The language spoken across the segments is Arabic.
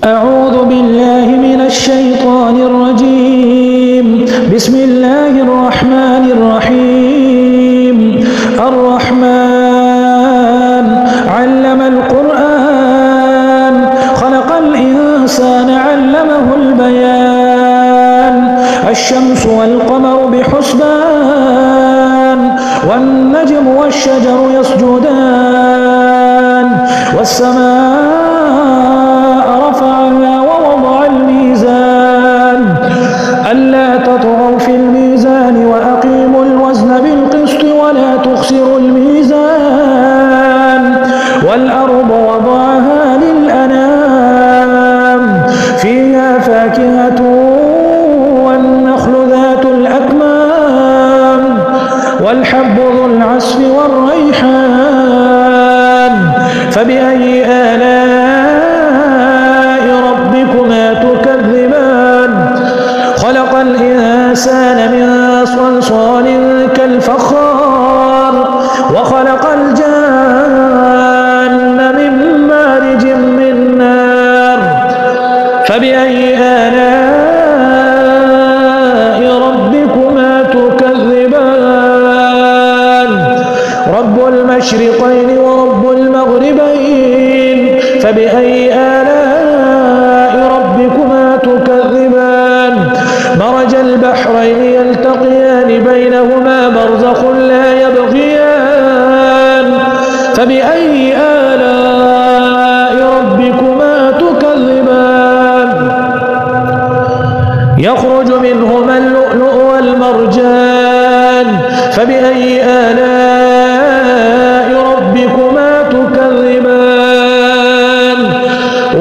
أعوذ بالله من الشيطان الرجيم. بسم الله الرحمن الرحيم. الرحمن علم القرآن خلق الإنسان علمه البيان. الشمس والقمر بحسبان والنجم والشجر يسجدان والسماء رفعها ووضع الميزان ألا تطغوا في الميزان وأقيموا الوزن بالقسط ولا تخسروا الميزان والأرض وضعها للأنام فيها فاكهة والنخل ذات الأكمام والحب ذو العصف والريحان فبأي آلاء ربكما تكذبان. خلق الإنسان من صلصال كالفخار وخلق الجان من مارج من نار فبأي آلاء ربكما تكذبان. رب المشرقين ورب المغربين فبأي آلاء ربكما تكذبان. مرج البحرين يلتقيان بينهما برزخ لا يبغيان فبأي آلاء ربكما تكذبان. يخرج منهما اللؤلؤ والمرجان فبأي آلاء ربكما تكذبان.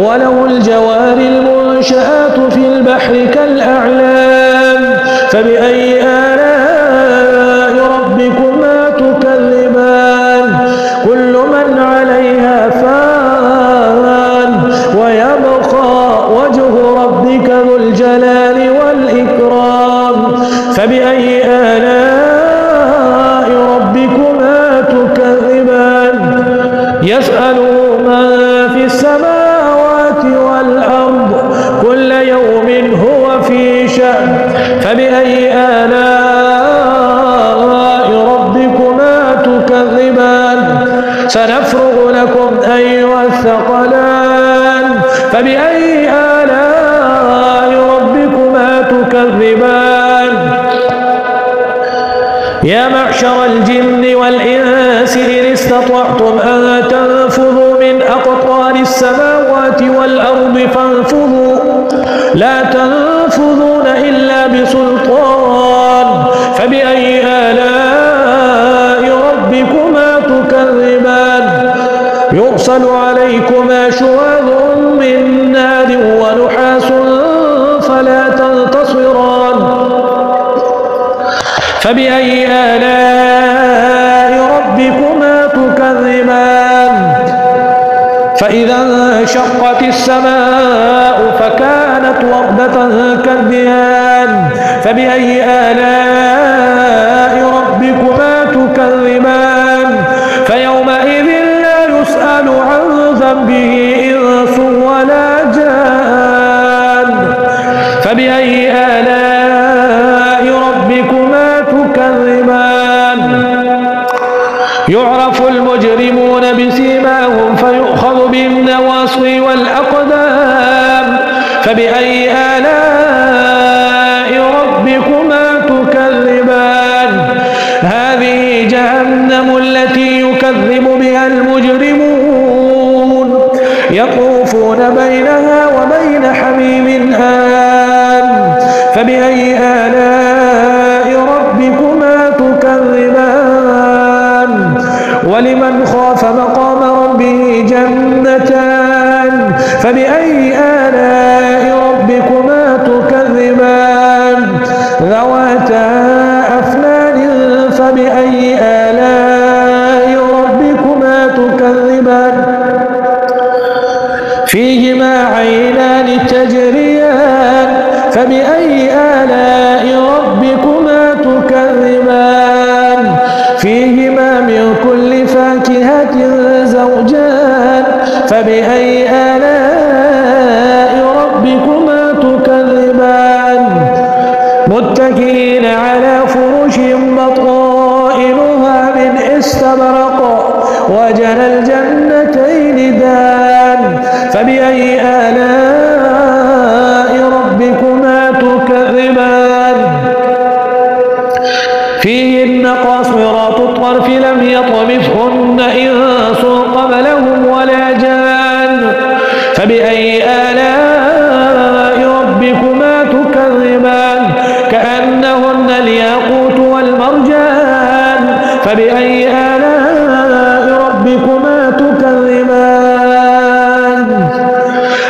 وله الجوار المنشآت في البحر كالأعلام فبأي آلاء ربكما تكذبان. كل من عليها فان ويبقى وجه ربك ذو الجلال والإكرام فبأي آلاء ربكما تكذبان. يسأله من في السماوات والأرض كل يوم هو في شأن فبأي آلاء ربكما تكذبان. سنفرغ لكم أيها الثقلان فبأي آلاء ربكما تكذبان. يا معشر الجن والإنس إن استطعتم أن تنفذوا من أقطار السماوات والأرض فانفذوا لا تنفذون إلا بسلطان فبأي آلاء ربكما تكذبان. يرسل عليكما شواظ من نار ونحاس فلا تنتصران فبأي آلاء ربكما تكذبان. فإذا انشقت السماء فكانت وردة كالدهان فبأي آلاء ربكما تكذبان. فيومئذ لا يسأل عن ذنبه إنس ولا جان فبأي آلاء ربكما تكذبان. يعرف المجرمون بسيماهم فيؤخذ بالنواصي والأقدام فبأي آلاء ربكما تكذبان. هذه جهنم التي يكذب بها المجرمون يطوفون بينها وبين حميم آن فبأي آلاء ربكما تكذبان. ولمن خاف مقام ربه جنتان فبأي آلاء ربكما تكذبان. ذواتا أفنان فبأي آلاء ربكما تكذبان. فيهما عينان تجريان فبأي آلاء ربكما تكذبان. فيهما من كل فاكهة زوجان فبأي آلاء متكئين على فرش بطائنها من استبرق وجنى الجنتين دان فبأي آلاء ربكما تكذبان فيهن قاصرات الطرف لم يطمثهن إنس قبلهم ولا جان فبأي آلاء ربكما تكذبان كأنهن الياقوت والمرجان فبأي آلاء ربكما تكذبان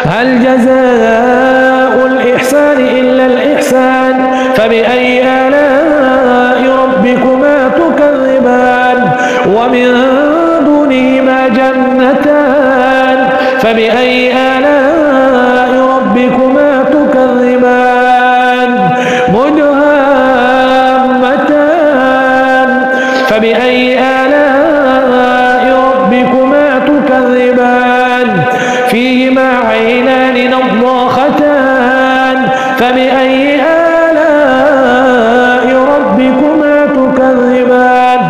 هل جزاء الإحسان إلا الإحسان فبأي آلاء ربكما تكذبان ومن دونهما جنتان فبأي آلاء ربكما تكذبان مدهامتان فبأي آلاء ربكما تكذبان فيهما عينان نضاختان فبأي آلاء ربكما تكذبان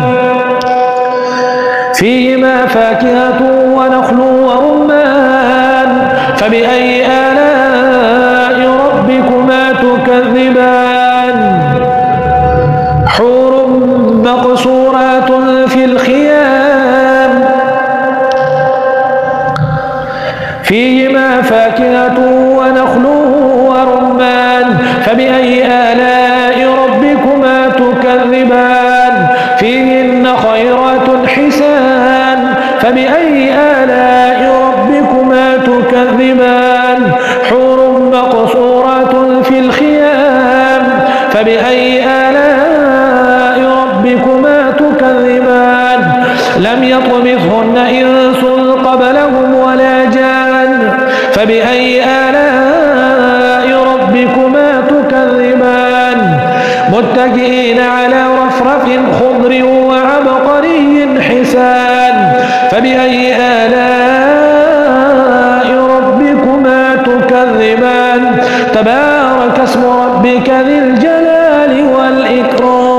فيهما فاكهة ونخل ورمان فبأي آلاء ربكما تكذبان حور مقصورات في الخيام فيهما فاكهة ونخل ورمان فبأي آلاء ربكما تكذبان فيهن خيرات حسان فبأي آلاء ربكما تكذبان حور مقصورات في الخيام فبأي آلاء ربكما تكذبان لم يطمثهن إنس قبلهم ولا جان فبأي آلاء ربكما تكذبان متكئين على رفرف خضر وعبقري حسان فبأي آلاء ربكما تكذبان تبارك اسم ربك ذي الجلال والإكرام